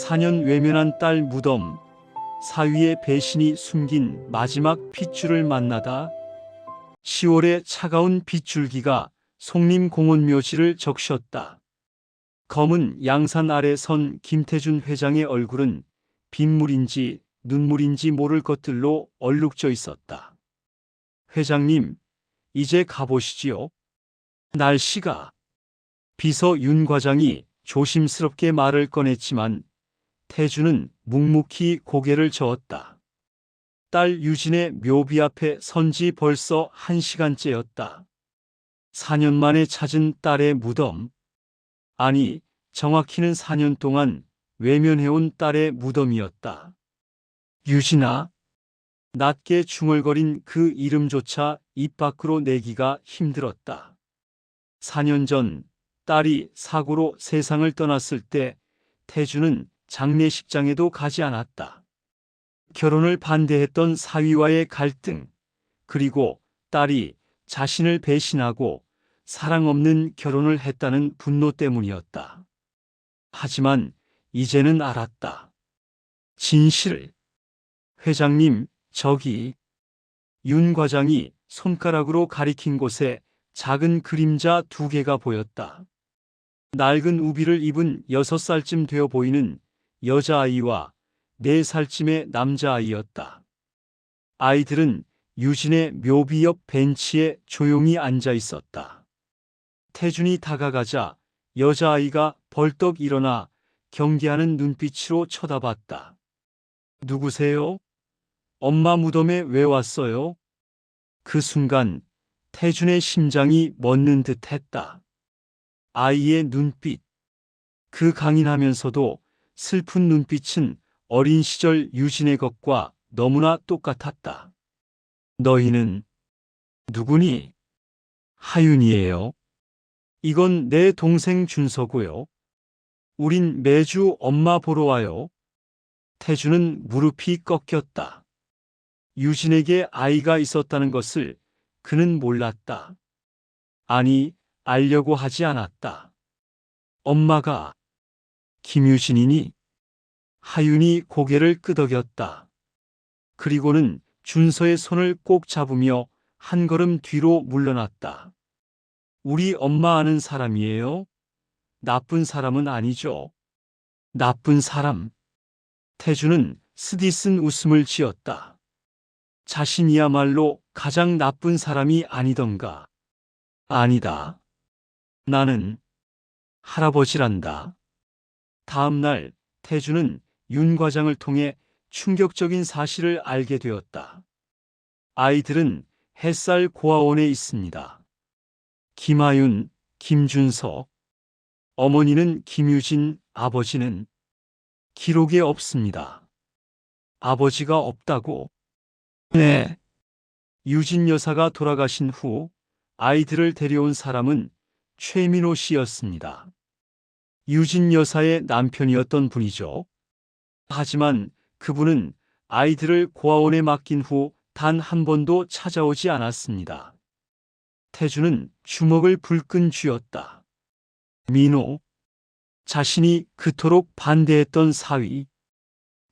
4년 외면한 딸 무덤, 사위의 배신이 숨긴 마지막 핏줄을 만나다. 10월의 차가운 빗줄기가 송림공원 묘지를 적셨다. 검은 양산 아래 선 김태준 회장의 얼굴은 빗물인지 눈물인지 모를 것들로 얼룩져 있었다. 회장님, 이제 가보시지요. 날씨가. 비서 윤 과장이 조심스럽게 말을 꺼냈지만 태주는 묵묵히 고개를 저었다. 딸 유진의 묘비 앞에 선 지 벌써 1시간째였다. 4년 만에 찾은 딸의 무덤. 아니, 정확히는 4년 동안 외면해온 딸의 무덤이었다. 유진아. 낮게 중얼거린 그 이름조차 입 밖으로 내기가 힘들었다. 4년 전 딸이 사고로 세상을 떠났을 때 태주는 장례식장에도 가지 않았다. 결혼을 반대했던 사위와의 갈등, 그리고 딸이 자신을 배신하고 사랑 없는 결혼을 했다는 분노 때문이었다. 하지만 이제는 알았다. 진실을. 회장님, 저기. 윤 과장이 손가락으로 가리킨 곳에 작은 그림자 2개가 보였다. 낡은 우비를 입은 6살쯤 되어 보이는 여자아이와 4살쯤의 남자아이였다. 아이들은 유진의 묘비 옆 벤치에 조용히 앉아 있었다. 태준이 다가가자 여자아이가 벌떡 일어나 경계하는 눈빛으로 쳐다봤다. 누구세요? 엄마 무덤에 왜 왔어요? 그 순간 태준의 심장이 멎는 듯 했다. 아이의 눈빛. 그 강인하면서도 슬픈 눈빛은 어린 시절 유진의 것과 너무나 똑같았다. 너희는 누구니? 하윤이에요. 이건 내 동생 준서고요. 우린 매주 엄마 보러 와요. 태주는 무릎이 꺾였다. 유진에게 아이가 있었다는 것을 그는 몰랐다. 아니, 알려고 하지 않았다. 엄마가 김유진이니? 하윤이 고개를 끄덕였다. 그리고는 준서의 손을 꼭 잡으며 한 걸음 뒤로 물러났다. 우리 엄마 아는 사람이에요? 나쁜 사람은 아니죠. 나쁜 사람. 태주는 스디쓴 웃음을 지었다. 자신이야말로 가장 나쁜 사람이 아니던가. 아니다. 나는 할아버지란다. 다음 날 태주는 윤 과장을 통해 충격적인 사실을 알게 되었다. 아이들은 햇살 고아원에 있습니다. 김하윤, 김준서. 어머니는 김유진, 아버지는 기록에 없습니다. 아버지가 없다고? 네. 유진 여사가 돌아가신 후 아이들을 데려온 사람은 최민호 씨였습니다. 유진 여사의 남편이었던 분이죠. 하지만 그분은 아이들을 고아원에 맡긴 후 단 한 번도 찾아오지 않았습니다. 태주는 주먹을 불끈 쥐었다. 민호. 자신이 그토록 반대했던 사위.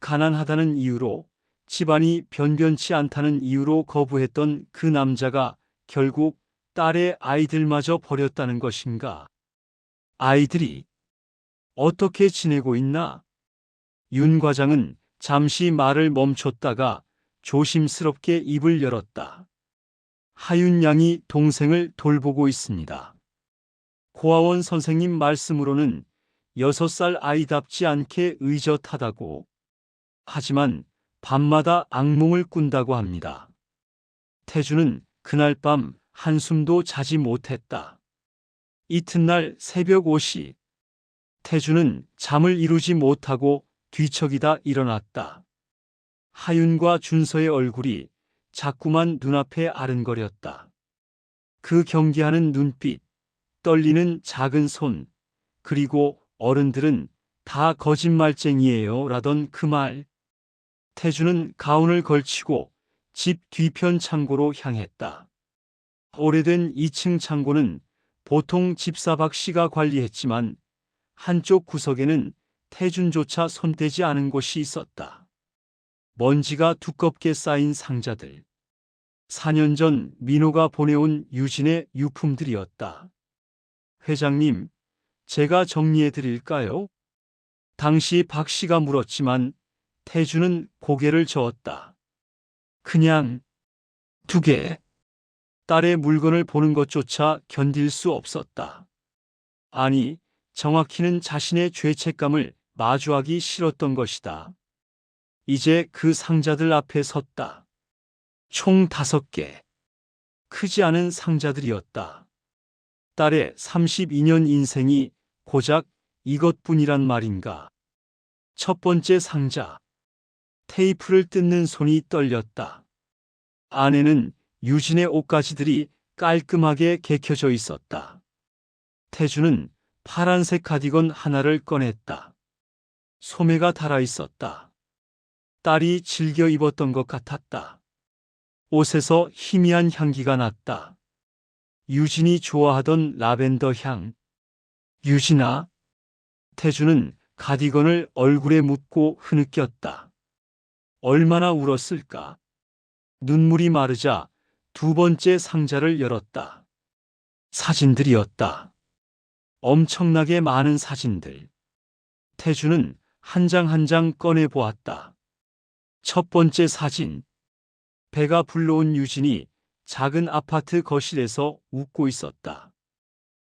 가난하다는 이유로, 집안이 변변치 않다는 이유로 거부했던 그 남자가 결국 딸의 아이들마저 버렸다는 것인가? 아이들이 어떻게 지내고 있나? 윤 과장은 잠시 말을 멈췄다가 조심스럽게 입을 열었다. 하윤 양이 동생을 돌보고 있습니다. 고아원 선생님 말씀으로는 6살 아이답지 않게 의젓하다고. 하지만 밤마다 악몽을 꾼다고 합니다. 태주는 그날 밤 한숨도 자지 못했다. 이튿날 새벽 5시, 태주는 잠을 이루지 못하고 뒤척이다 일어났다. 하윤과 준서의 얼굴이 자꾸만 눈앞에 아른거렸다. 그 경계하는 눈빛, 떨리는 작은 손, 그리고 어른들은 다 거짓말쟁이에요 라던 그 말. 태주는 가운을 걸치고 집 뒤편 창고로 향했다. 오래된 2층 창고는 보통 집사 박 씨가 관리했지만 한쪽 구석에는 태준조차 손대지 않은 곳이 있었다. 먼지가 두껍게 쌓인 상자들. 4년 전 민호가 보내온 유진의 유품들이었다. 회장님, 제가 정리해 드릴까요? 당시 박 씨가 물었지만 태주는 고개를 저었다. 그냥 2개. 딸의 물건을 보는 것조차 견딜 수 없었다. 아니, 정확히는 자신의 죄책감을 마주하기 싫었던 것이다. 이제 그 상자들 앞에 섰다. 총 5개. 크지 않은 상자들이었다. 딸의 32년 인생이 고작 이것뿐이란 말인가. 첫 번째 상자. 테이프를 뜯는 손이 떨렸다. 안에는 유진의 옷가지들이 깔끔하게 개켜져 있었다. 태주는 파란색 카디건 하나를 꺼냈다. 소매가 달아 있었다. 딸이 즐겨 입었던 것 같았다. 옷에서 희미한 향기가 났다. 유진이 좋아하던 라벤더 향. 유진아. 태주는 가디건을 얼굴에 묻고 흐느꼈다. 얼마나 울었을까? 눈물이 마르자 2번째 상자를 열었다. 사진들이었다. 엄청나게 많은 사진들. 태주는 한 장 한 장 꺼내 보았다. 첫 번째 사진. 배가 불러온 유진이 작은 아파트 거실에서 웃고 있었다.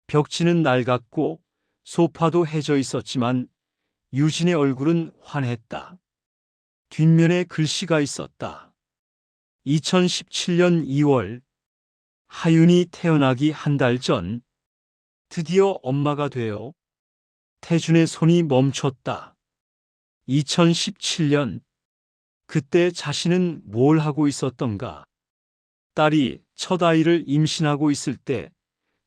벽지는 낡았고 소파도 해져 있었지만 유진의 얼굴은 환했다. 뒷면에 글씨가 있었다. 2017년 2월. 하윤이 태어나기 한 달 전. 드디어 엄마가 되어. 태준의 손이 멈췄다. 2017년. 그때 자신은 뭘 하고 있었던가? 딸이 첫 아이를 임신하고 있을 때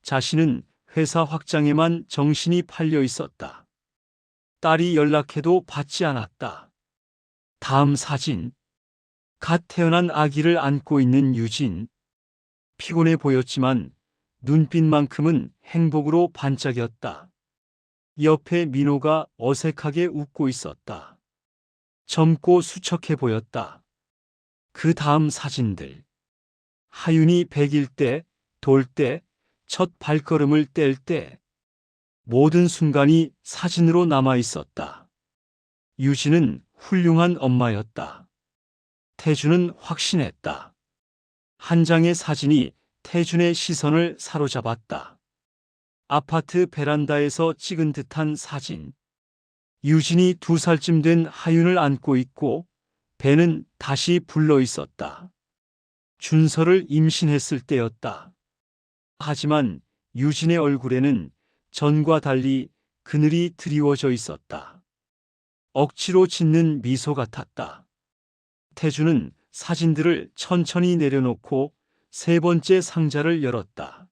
자신은 회사 확장에만 정신이 팔려 있었다. 딸이 연락해도 받지 않았다. 다음 사진. 갓 태어난 아기를 안고 있는 유진. 피곤해 보였지만 눈빛만큼은 행복으로 반짝였다. 옆에 민호가 어색하게 웃고 있었다. 젊고 수척해 보였다. 그 다음 사진들. 하윤이 100일 때, 돌 때, 첫 발걸음을 뗄 때. 모든 순간이 사진으로 남아 있었다. 유진은 훌륭한 엄마였다. 태준은 확신했다. 한 장의 사진이 태준의 시선을 사로잡았다. 아파트 베란다에서 찍은 듯한 사진. 유진이 2살쯤 된 하윤을 안고 있고 배는 다시 불러 있었다. 준서를 임신했을 때였다. 하지만 유진의 얼굴에는 전과 달리 그늘이 드리워져 있었다. 억지로 짓는 미소 같았다. 태주는 사진들을 천천히 내려놓고 3번째 상자를 열었다.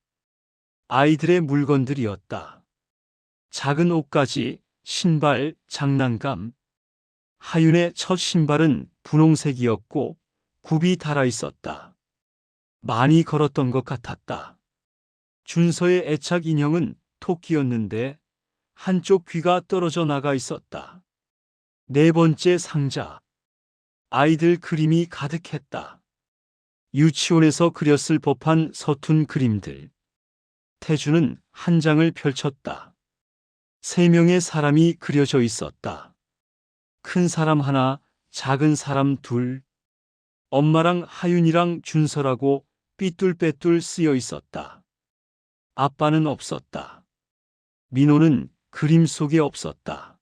아이들의 물건들이었다. 작은 옷가지, 신발, 장난감. 하윤의 첫 신발은 분홍색이었고 굽이 달아 있었다. 많이 걸었던 것 같았다. 준서의 애착 인형은 토끼였는데 한쪽 귀가 떨어져 나가 있었다. 4번째 상자. 아이들 그림이 가득했다. 유치원에서 그렸을 법한 서툰 그림들. 태주는 한 장을 펼쳤다. 3명의 사람이 그려져 있었다. 큰 사람 하나, 작은 사람 2. 엄마랑 하윤이랑 준서라고 삐뚤빼뚤 쓰여 있었다. 아빠는 없었다. 민호는 그림 속에 없었다.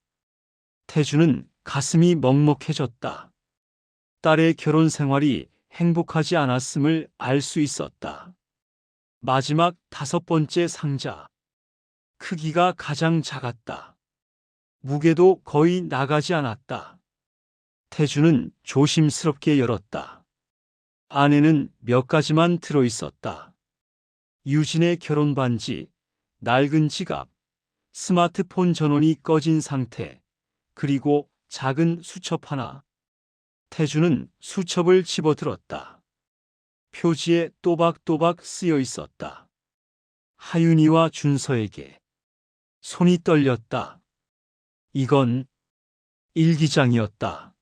태주는 가슴이 먹먹해졌다. 딸의 결혼 생활이 행복하지 않았음을 알 수 있었다. 마지막 5번째 상자. 크기가 가장 작았다. 무게도 거의 나가지 않았다. 태주는 조심스럽게 열었다. 안에는 몇 가지만 들어 있었다. 유진의 결혼 반지, 낡은 지갑, 스마트폰 전원이 꺼진 상태, 그리고 작은 수첩 하나. 태주는 수첩을 집어들었다. 표지에 또박또박 쓰여 있었다. 하윤이와 준서에게. 손이 떨렸다. 이건 일기장이었다.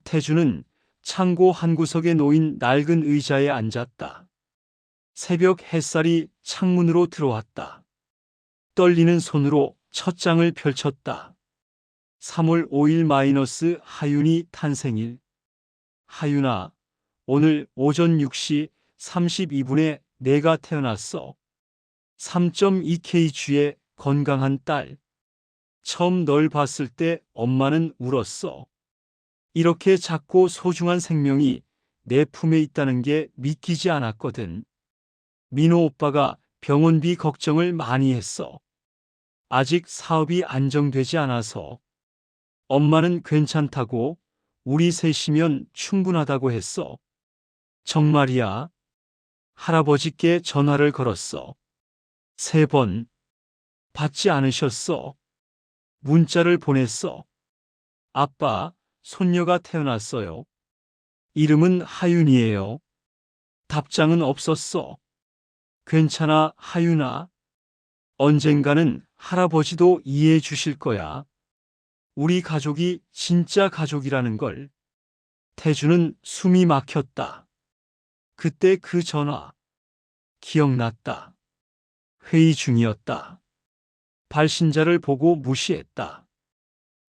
태주는 창고 한 구석에 놓인 낡은 의자에 앉았다. 새벽 햇살이 창문으로 들어왔다. 떨리는 손으로 첫 장을 펼쳤다. 3월 5일 마이너스 하윤이 탄생일. 하윤아, 오늘 오전 6시 32분에 내가 태어났어. 3.2kg의 건강한 딸. 처음 널 봤을 때 엄마는 울었어. 이렇게 작고 소중한 생명이 내 품에 있다는 게 믿기지 않았거든. 민호 오빠가 병원비 걱정을 많이 했어. 아직 사업이 안정되지 않아서. 엄마는 괜찮다고, 우리 셋이면 충분하다고 했어. 정말이야. 할아버지께 전화를 걸었어. 3번. 받지 않으셨어. 문자를 보냈어. 아빠, 손녀가 태어났어요. 이름은 하윤이에요. 답장은 없었어. 괜찮아, 하윤아. 언젠가는 할아버지도 이해해 주실 거야. 우리 가족이 진짜 가족이라는 걸. 태주는 숨이 막혔다. 그때 그 전화. 기억났다. 회의 중이었다. 발신자를 보고 무시했다.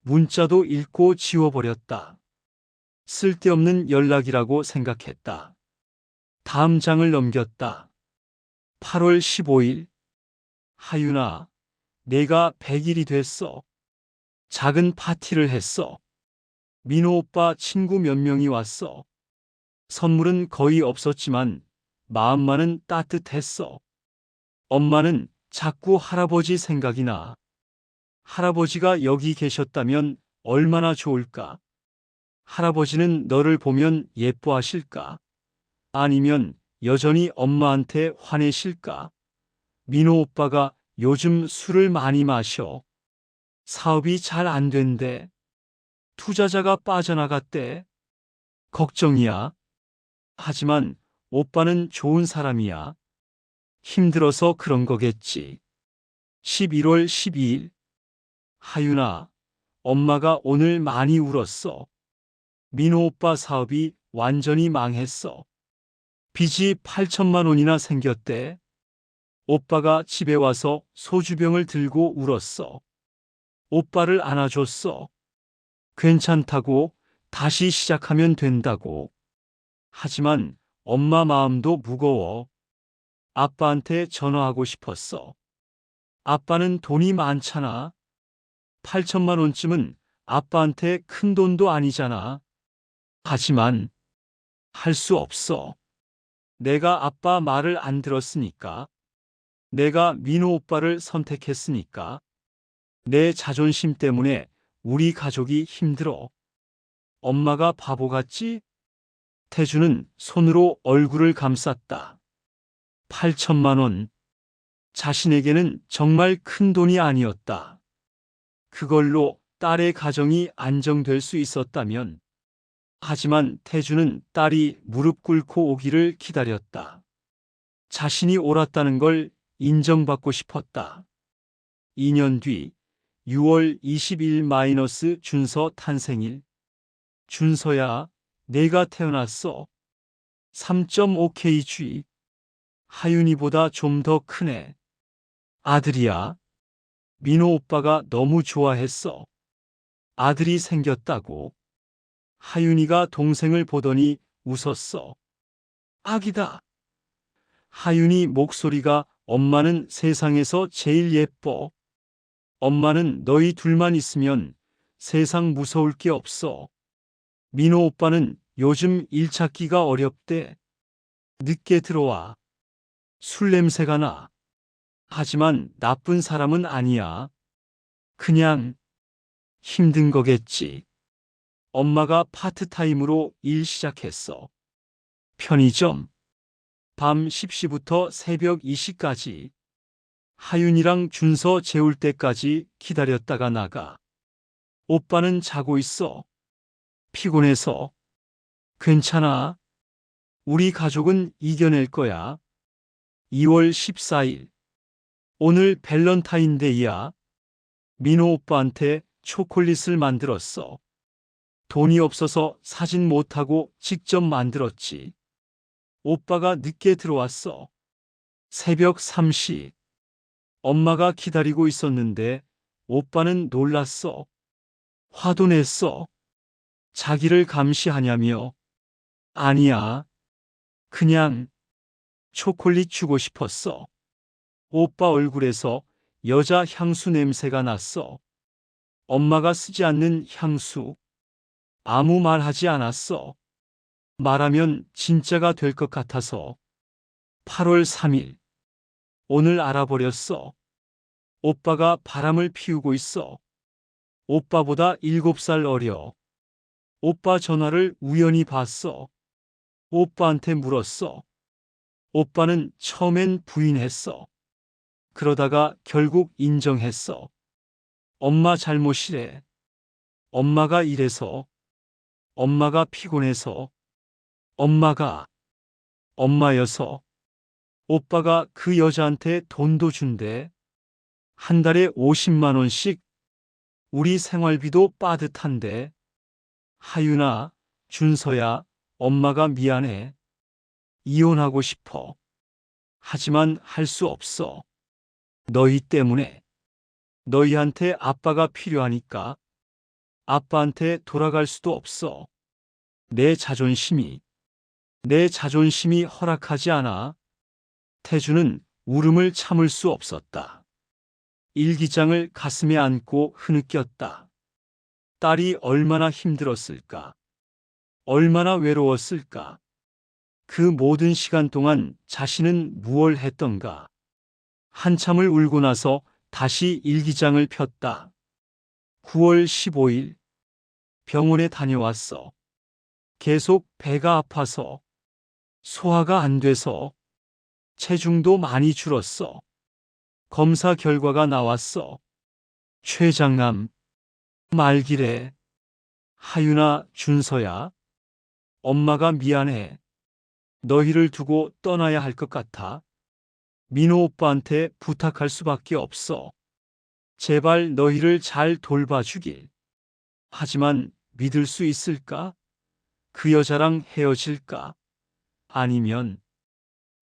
문자도 읽고 지워버렸다. 쓸데없는 연락이라고 생각했다. 다음 장을 넘겼다. 8월 15일. 하윤아, 내가 100일이 됐어. 작은 파티를 했어. 민호 오빠 친구 몇 명이 왔어. 선물은 거의 없었지만 마음만은 따뜻했어. 엄마는 자꾸 할아버지 생각이 나. 할아버지가 여기 계셨다면 얼마나 좋을까? 할아버지는 너를 보면 예뻐하실까? 아니면 여전히 엄마한테 화내실까? 민호 오빠가 요즘 술을 많이 마셔. 사업이 잘 안 된대. 투자자가 빠져나갔대. 걱정이야. 하지만 오빠는 좋은 사람이야. 힘들어서 그런 거겠지. 11월 12일. 하윤아, 엄마가 오늘 많이 울었어. 민호 오빠 사업이 완전히 망했어. 빚이 8천만 원이나 생겼대. 오빠가 집에 와서 소주병을 들고 울었어. 오빠를 안아줬어. 괜찮다고, 다시 시작하면 된다고. 하지만 엄마 마음도 무거워. 아빠한테 전화하고 싶었어. 아빠는 돈이 많잖아. 8천만 원쯤은 아빠한테 큰 돈도 아니잖아. 하지만 할 수 없어. 내가 아빠 말을 안 들었으니까. 내가 민호 오빠를 선택했으니까. 내 자존심 때문에 우리 가족이 힘들어. 엄마가 바보 같지? 태주는 손으로 얼굴을 감쌌다. 8천만 원. 자신에게는 정말 큰 돈이 아니었다. 그걸로 딸의 가정이 안정될 수 있었다면. 하지만 태주는 딸이 무릎 꿇고 오기를 기다렸다. 자신이 옳았다는 걸 인정받고 싶었다. 2년 뒤 6월 20일 마이너스 준서 탄생일. 준서야, 내가 태어났어. 3.5kg. 하윤이보다 좀 더 크네. 아들이야. 민호 오빠가 너무 좋아했어. 아들이 생겼다고. 하윤이가 동생을 보더니 웃었어. 아기다. 하윤이 목소리가 엄마는 세상에서 제일 예뻐. 엄마는 너희 둘만 있으면 세상 무서울 게 없어. 민호 오빠는 요즘 일 찾기가 어렵대. 늦게 들어와. 술 냄새가 나. 하지만 나쁜 사람은 아니야. 그냥 힘든 거겠지. 엄마가 파트타임으로 일 시작했어. 편의점. 밤 10시부터 새벽 2시까지. 하윤이랑 준서 재울 때까지 기다렸다가 나가. 오빠는 자고 있어. 피곤해서. 괜찮아. 우리 가족은 이겨낼 거야. 2월 14일. 오늘 밸런타인데이야. 민호 오빠한테 초콜릿을 만들었어. 돈이 없어서 사진 못하고 직접 만들었지. 오빠가 늦게 들어왔어. 새벽 3시. 엄마가 기다리고 있었는데 오빠는 놀랐어. 화도 냈어. 자기를 감시하냐며. 아니야. 그냥 초콜릿 주고 싶었어. 오빠 얼굴에서 여자 향수 냄새가 났어. 엄마가 쓰지 않는 향수. 아무 말 하지 않았어. 말하면 진짜가 될 것 같아서. 8월 3일. 오늘 알아버렸어. 오빠가 바람을 피우고 있어. 오빠보다 7살 어려. 오빠 전화를 우연히 봤어. 오빠한테 물었어. 오빠는 처음엔 부인했어. 그러다가 결국 인정했어. 엄마 잘못이래. 엄마가 이래서. 엄마가 피곤해서. 엄마여서. 오빠가 그 여자한테 돈도 준대. 한 달에 50만 원씩. 우리 생활비도 빠듯한데. 하윤아, 준서야, 엄마가 미안해. 이혼하고 싶어. 하지만 할 수 없어. 너희 때문에. 너희한테 아빠가 필요하니까. 아빠한테 돌아갈 수도 없어. 내 자존심이 허락하지 않아. 태주는 울음을 참을 수 없었다. 일기장을 가슴에 안고 흐느꼈다. 딸이 얼마나 힘들었을까? 얼마나 외로웠을까? 그 모든 시간 동안 자신은 무얼 했던가? 한참을 울고 나서 다시 일기장을 폈다. 9월 15일. 병원에 다녀왔어. 계속 배가 아파서. 소화가 안 돼서. 체중도 많이 줄었어. 검사 결과가 나왔어. 췌장암. 말기래. 하윤아, 준서야. 엄마가 미안해. 너희를 두고 떠나야 할 것 같아. 민호 오빠한테 부탁할 수밖에 없어. 제발 너희를 잘 돌봐주길. 하지만 믿을 수 있을까? 그 여자랑 헤어질까? 아니면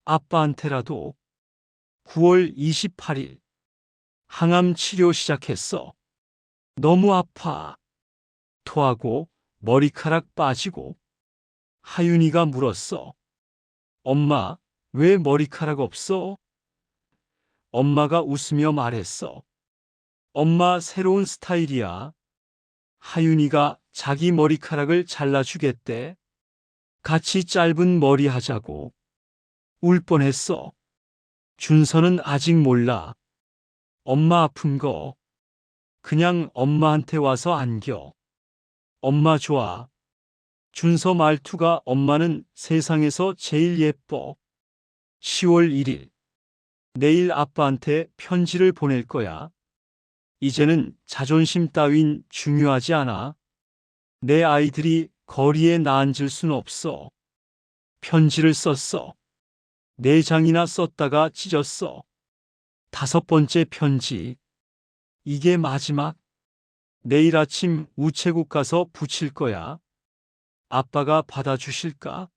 아빠한테라도. 9월 28일. 항암 치료 시작했어. 너무 아파. 토하고 머리카락 빠지고. 하윤이가 물었어. 엄마, 왜 머리카락 없어? 엄마가 웃으며 말했어. 엄마 새로운 스타일이야. 하윤이가 자기 머리카락을 잘라주겠대. 같이 짧은 머리 하자고. 울 뻔했어. 준서는 아직 몰라. 엄마 아픈 거. 그냥 엄마한테 와서 안겨. 엄마 좋아. 준서 말투가 엄마는 세상에서 제일 예뻐. 10월 1일. 내일 아빠한테 편지를 보낼 거야. 이제는 자존심 따윈 중요하지 않아. 내 아이들이 거리에 나앉을 순 없어. 편지를 썼어. 4장이나 썼다가 찢었어. 5번째 편지. 이게 마지막. 내일 아침 우체국 가서 붙일 거야. 아빠가 받아주실까?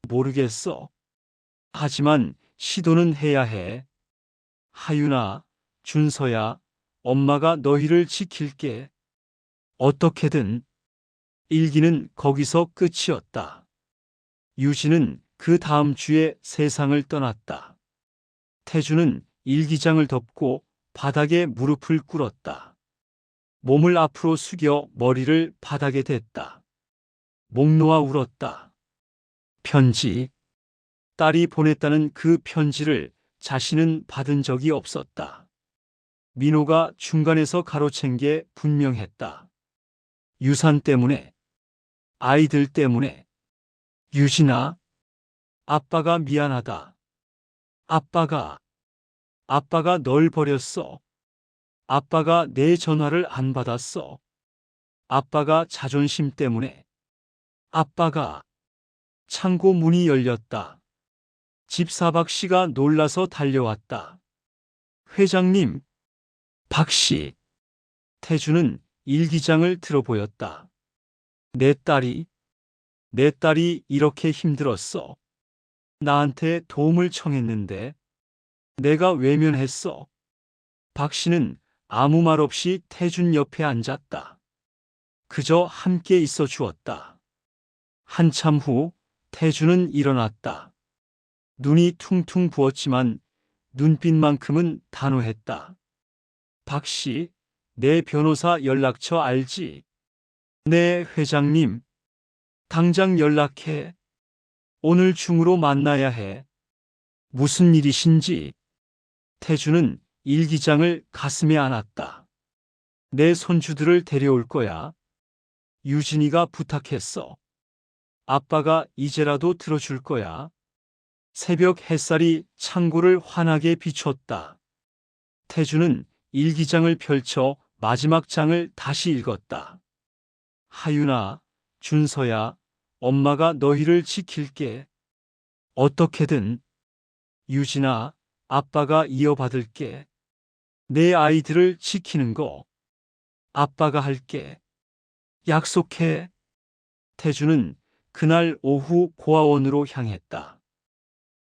모르겠어. 하지만 시도는 해야 해. 하윤아, 준서야, 엄마가 너희를 지킬게. 어떻게든. 일기는 거기서 끝이었다. 유진은 그 다음 주에 세상을 떠났다. 태주는 일기장을 덮고 바닥에 무릎을 꿇었다. 몸을 앞으로 숙여 머리를 바닥에 댔다. 목 놓아 울었다. 편지. 딸이 보냈다는 그 편지를 자신은 받은 적이 없었다. 민호가 중간에서 가로챈 게 분명했다. 유산 때문에. 아이들 때문에. 유진아, 아빠가 미안하다. 아빠가 널 버렸어. 아빠가 내 전화를 안 받았어. 아빠가 자존심 때문에. 창고 문이 열렸다. 집사박 씨가 놀라서 달려왔다. 회장님, 박 씨. 태주는 일기장을 들어보였다. 내 딸이 이렇게 힘들었어. 나한테 도움을 청했는데 내가 외면했어. 박 씨는 아무 말 없이 태준 옆에 앉았다. 그저 함께 있어 주었다. 한참 후 태준은 일어났다. 눈이 퉁퉁 부었지만 눈빛만큼은 단호했다. 박 씨, 내 변호사 연락처 알지? 네, 회장님. 당장 연락해. 오늘 중으로 만나야 해. 무슨 일이신지. 태주는 일기장을 가슴에 안았다. 내 손주들을 데려올 거야. 유진이가 부탁했어. 아빠가 이제라도 들어줄 거야. 새벽 햇살이 창고를 환하게 비췄다. 태주는 일기장을 펼쳐 마지막 장을 다시 읽었다. 하윤아, 준서야, 엄마가 너희를 지킬게. 어떻게든. 유진아, 아빠가 이어받을게. 내 아이들을 지키는 거 아빠가 할게. 약속해. 태주는 그날 오후 고아원으로 향했다.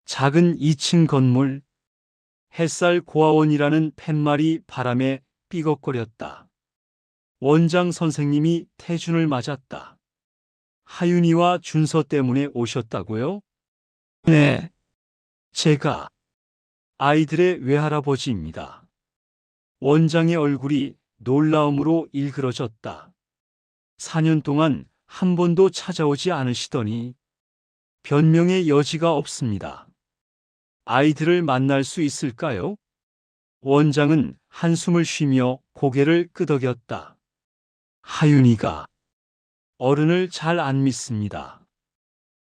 작은 2층 건물, 햇살 고아원이라는 팻말이 바람에 삐걱거렸다. 원장 선생님이 태준을 맞았다. 하윤이와 준서 때문에 오셨다고요? 네, 제가 아이들의 외할아버지입니다. 원장의 얼굴이 놀라움으로 일그러졌다. 4년 동안 한 번도 찾아오지 않으시더니 변명의 여지가 없습니다. 아이들을 만날 수 있을까요? 원장은 한숨을 쉬며 고개를 끄덕였다. 하윤이가 어른을 잘 안 믿습니다.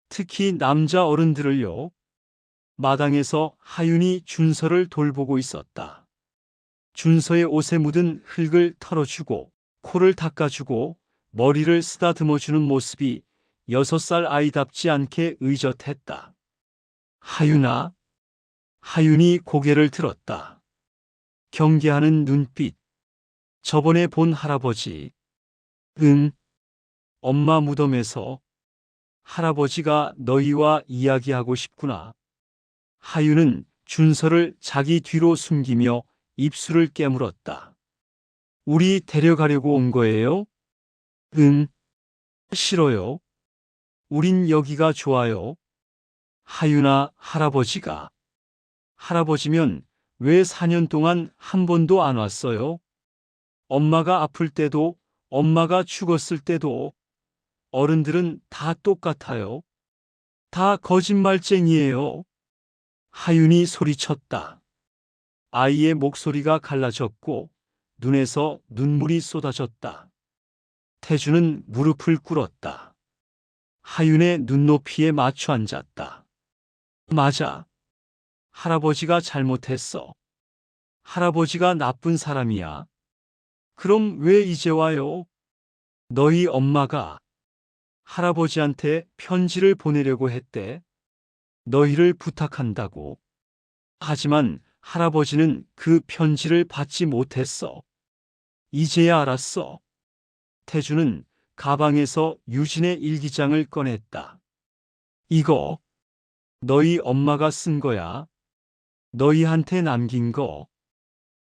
특히 남자 어른들을요. 마당에서 하윤이 준서를 돌보고 있었다. 준서의 옷에 묻은 흙을 털어주고 코를 닦아주고 머리를 쓰다듬어주는 모습이 6살 아이답지 않게 의젓했다. 하윤아. 하윤이 고개를 들었다. 경계하는 눈빛. 저번에 본 할아버지. 응. 엄마 무덤에서 할아버지가 너희와 이야기하고 싶구나. 하윤은 준서를 자기 뒤로 숨기며 입술을 깨물었다. 우리 데려가려고 온 거예요? 응. 싫어요. 우린 여기가 좋아요. 하윤아, 할아버지면 왜 4년 동안 한 번도 안 왔어요? 엄마가 아플 때도, 엄마가 죽었을 때도 어른들은 다 똑같아요. 다 거짓말쟁이에요. 하윤이 소리쳤다. 아이의 목소리가 갈라졌고 눈에서 눈물이 쏟아졌다. 태주는 무릎을 꿇었다. 하윤의 눈높이에 맞춰 앉았다. 맞아. 할아버지가 잘못했어. 할아버지가 나쁜 사람이야. 그럼 왜 이제 와요? 너희 엄마가 할아버지한테 편지를 보내려고 했대. 너희를 부탁한다고. 하지만 할아버지는 그 편지를 받지 못했어. 이제야 알았어. 태주는 가방에서 유진의 일기장을 꺼냈다. 이거 너희 엄마가 쓴 거야. 너희한테 남긴 거.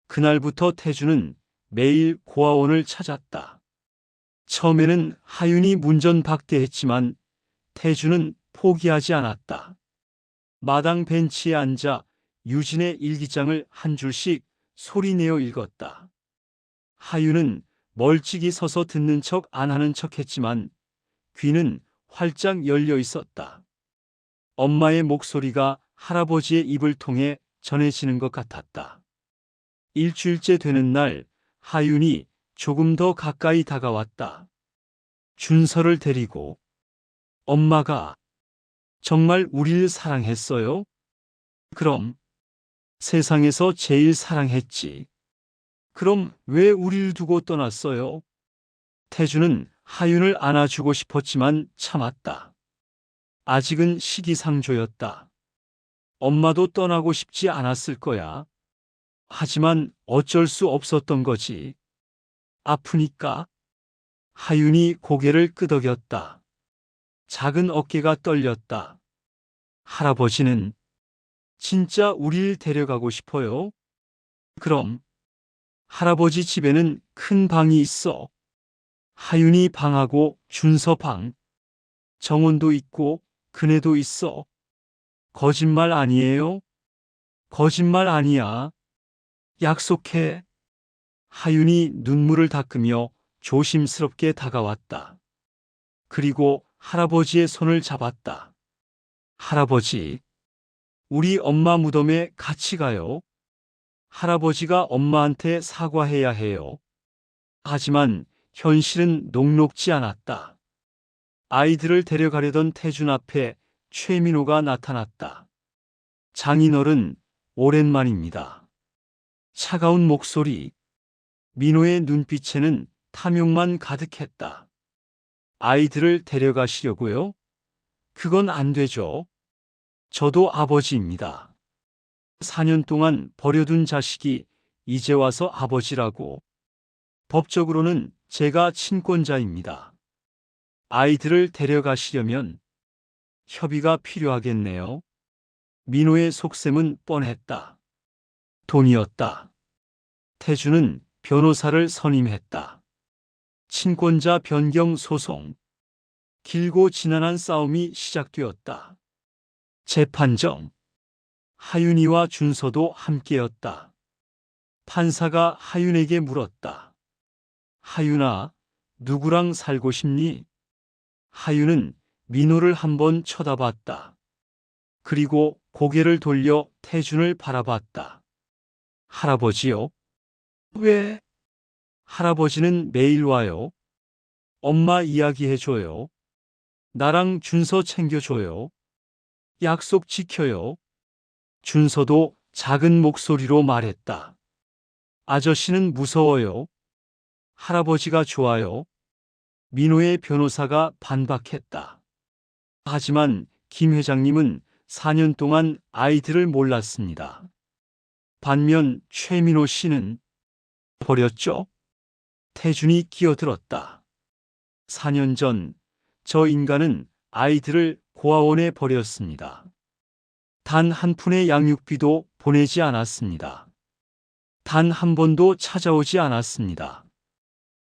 그날부터 태주는 매일 고아원을 찾았다. 처음에는 하윤이 문전박대했지만 태주는 포기하지 않았다. 마당 벤치에 앉아 유진의 일기장을 한 줄씩 소리내어 읽었다. 하윤은 멀찍이 서서 듣는 척 안 하는 척 했지만 귀는 활짝 열려 있었다. 엄마의 목소리가 할아버지의 입을 통해 전해지는 것 같았다. 일주일째 되는 날 하윤이 조금 더 가까이 다가왔다. 준서를 데리고. 엄마가 정말 우리를 사랑했어요? 그럼 세상에서 제일 사랑했지. 그럼 왜 우리를 두고 떠났어요? 태주는 하윤을 안아주고 싶었지만 참았다. 아직은 시기상조였다. 엄마도 떠나고 싶지 않았을 거야. 하지만 어쩔 수 없었던 거지. 아프니까. 하윤이 고개를 끄덕였다. 작은 어깨가 떨렸다. 할아버지는 진짜 우릴 데려가고 싶어요? 그럼 할아버지 집에는 큰 방이 있어. 하윤이 방하고 준서 방, 정원도 있고 그네도 있어. 거짓말 아니에요? 거짓말 아니야. 약속해. 하윤이 눈물을 닦으며 조심스럽게 다가왔다. 그리고 할아버지의 손을 잡았다. 할아버지, 우리 엄마 무덤에 같이 가요. 할아버지가 엄마한테 사과해야 해요. 하지만 현실은 녹록지 않았다. 아이들을 데려가려던 태준 앞에 최민호가 나타났다. 장인어른, 오랜만입니다. 차가운 목소리, 민호의 눈빛에는 탐욕만 가득했다. 아이들을 데려가시려고요? 그건 안 되죠. 저도 아버지입니다. 4년 동안 버려둔 자식이 이제 와서 아버지라고. 법적으로는 제가 친권자입니다. 아이들을 데려가시려면 협의가 필요하겠네요. 민호의 속셈은 뻔했다. 돈이었다. 태주는 변호사를 선임했다. 친권자 변경 소송. 길고 지난한 싸움이 시작되었다. 재판정. 하윤이와 준서도 함께였다. 판사가 하윤에게 물었다. 하윤아, 누구랑 살고 싶니? 하윤은 민호를 한번 쳐다봤다. 그리고 고개를 돌려 태준을 바라봤다. 할아버지요? 왜? 할아버지는 매일 와요. 엄마 이야기해줘요. 나랑 준서 챙겨줘요. 약속 지켜요. 준서도 작은 목소리로 말했다. 아저씨는 무서워요. 할아버지가 좋아요. 민호의 변호사가 반박했다. 하지만 김 회장님은 4년 동안 아이들을 몰랐습니다. 반면 최민호 씨는 버렸죠? 태준이 끼어들었다. 4년 전 저 인간은 아이들을 고아원에 버렸습니다. 단 한 푼의 양육비도 보내지 않았습니다. 단 한 번도 찾아오지 않았습니다.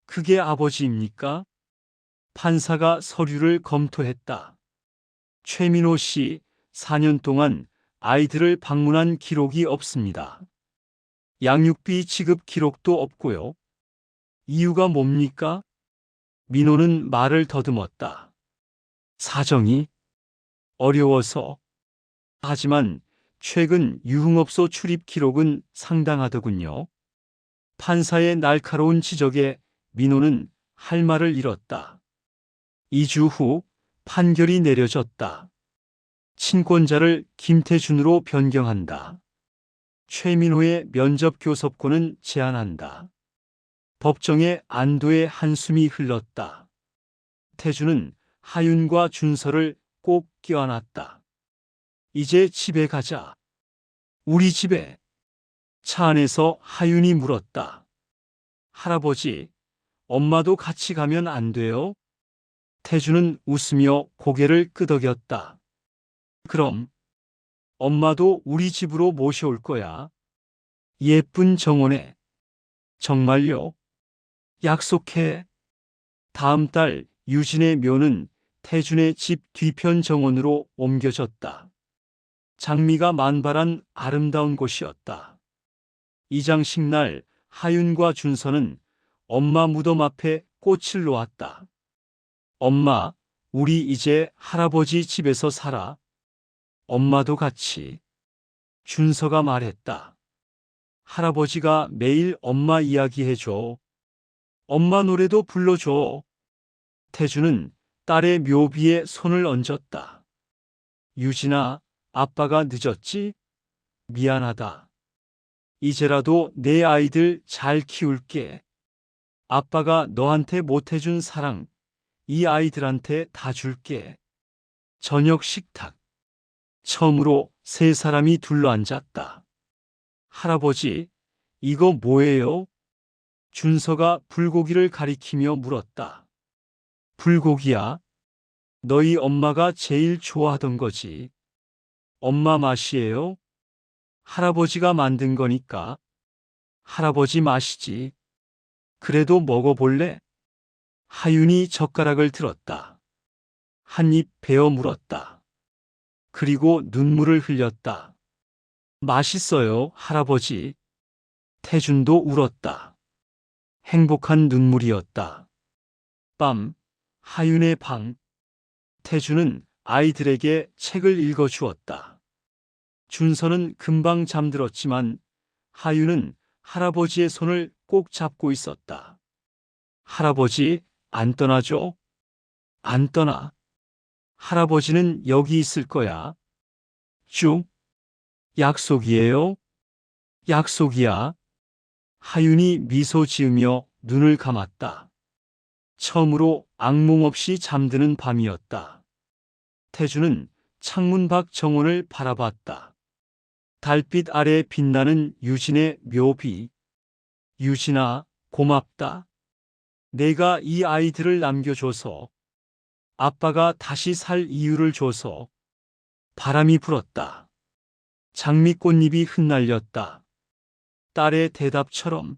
그게 아버지입니까? 판사가 서류를 검토했다. 최민호 씨 4년 동안 아이들을 방문한 기록이 없습니다. 양육비 지급 기록도 없고요. 이유가 뭡니까? 민호는 말을 더듬었다. 사정이 어려워서. 하지만 최근 유흥업소 출입 기록은 상당하더군요. 판사의 날카로운 지적에 민호는 할 말을 잃었다. 2주 후 판결이 내려졌다. 친권자를 김태준으로 변경한다. 최민호의 면접 교섭권은 제한한다. 법정에 안도의 한숨이 흘렀다. 태준은 하윤과 준서를 꼭 껴안았다. 이제 집에 가자. 우리 집에. 차 안에서 하윤이 물었다. 할아버지, 엄마도 같이 가면 안 돼요? 태준은 웃으며 고개를 끄덕였다. 그럼 엄마도 우리 집으로 모셔올 거야. 예쁜 정원에. 정말요? 약속해. 다음 달 유진의 묘는 태준의 집 뒤편 정원으로 옮겨졌다. 장미가 만발한 아름다운 곳이었다. 이장식 날 하윤과 준서는 엄마 무덤 앞에 꽃을 놓았다. 엄마, 우리 이제 할아버지 집에서 살아. 엄마도 같이. 준서가 말했다. 할아버지가 매일 엄마 이야기해줘. 엄마 노래도 불러줘. 태주는 딸의 묘비에 손을 얹었다. 유진아, 아빠가 늦었지? 미안하다. 이제라도 내 아이들 잘 키울게. 아빠가 너한테 못해준 사랑, 이 아이들한테 다 줄게. 저녁 식탁. 처음으로 세 사람이 둘러앉았다. 할아버지, 이거 뭐예요? 준서가 불고기를 가리키며 물었다. 불고기야. 너희 엄마가 제일 좋아하던 거지. 엄마 맛이에요. 할아버지가 만든 거니까. 할아버지 맛이지. 그래도 먹어볼래? 하윤이 젓가락을 들었다. 한 입 베어 물었다. 그리고 눈물을 흘렸다. 맛있어요, 할아버지. 태준도 울었다. 행복한 눈물이었다. 밤, 하윤의 방. 태준은 아이들에게 책을 읽어주었다. 준서는 금방 잠들었지만 하윤은 할아버지의 손을 꼭 잡고 있었다. 할아버지, 안 떠나죠? 안 떠나. 할아버지는 여기 있을 거야. 쭉. 약속이에요? 약속이야. 하윤이 미소 지으며 눈을 감았다. 처음으로 악몽 없이 잠드는 밤이었다. 태주는 창문 밖 정원을 바라봤다. 달빛 아래 빛나는 유진의 묘비. 유진아, 고맙다. 내가 이 아이들을 남겨줘서, 아빠가 다시 살 이유를 줘서. 바람이 불었다. 장미꽃잎이 흩날렸다. 딸의 대답처럼.